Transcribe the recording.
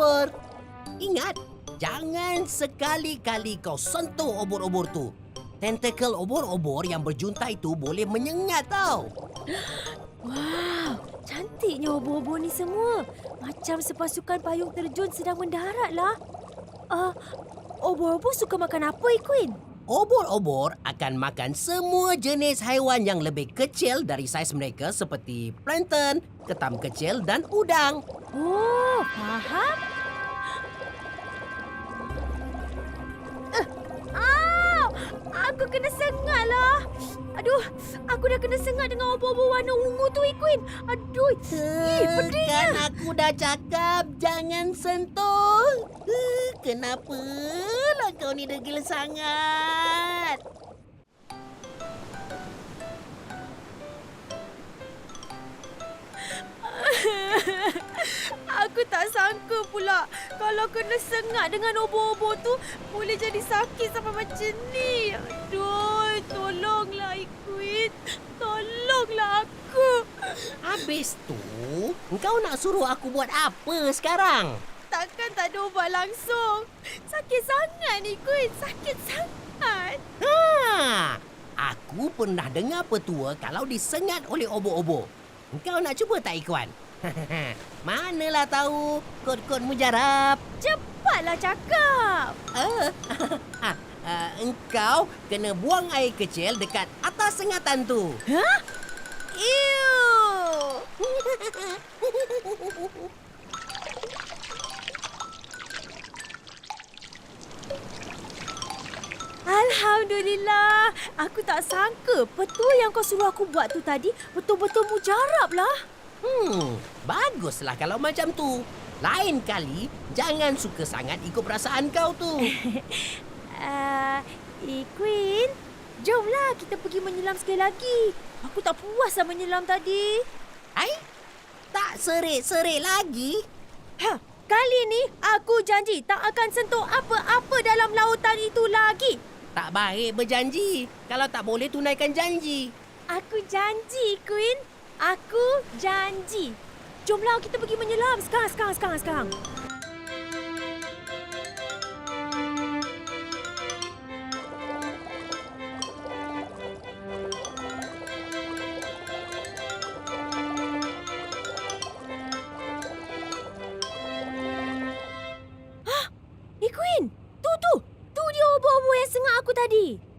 obor-obor. Ingat, jangan sekali-kali kau sentuh obor-obor tu. Tentakel obor-obor yang berjuntai tu boleh menyengat tau. Wow, cantiknya obor-obor ni semua. Macam sepasukan payung terjun sedang mendarat lah. Obor-obor suka makan apa, Queen? Obor-obor akan makan semua jenis haiwan yang lebih kecil dari saiz mereka seperti plankton, ketam kecil dan udang. Oh, faham? Aku kena sengat lah. Aduh, aku dah kena sengat dengan obor-obor warna ungu tu, Queen. Aduh, pedihnya. Kan aku dah cakap jangan sentuh. Kenapalah kau ni degil sangat? Aku tak sangka pula kalau kena sengat dengan obor-obor tu boleh jadi sakit sampai macam ni. Aduh, tolonglah Queen. Tolonglah aku. Habis tu, kau nak suruh aku buat apa sekarang? Takkan tak ada ubat langsung. Sakit sangat ni Queen. Sakit sangat. Aku pernah dengar petua kalau disengat oleh obor-obor. Kau nak cuba tak, Ikwan? Manalah tahu kod-kod mujarab. Cepatlah cakap. Engkau kena buang air kecil dekat atas sengatan tu. Hah? Ew! Alhamdulillah. Aku tak sangka petua yang kau suruh aku buat tu tadi betul-betul mujarab lah. Baguslah kalau macam tu. Lain kali, jangan suka sangat ikut perasaan kau tu. Queen, jomlah kita pergi menyelam sekali lagi. Aku tak puas lah menyelam tadi. Tak serik-serik lagi? Kali ni aku janji tak akan sentuh apa-apa dalam lautan itu lagi. Tak baik berjanji. Kalau tak boleh tunaikan janji. Aku janji, Queen. Aku janji. Jomlah kita pergi menyelam sekarang. Queen, tu dia obor-obor yang sengak aku tadi.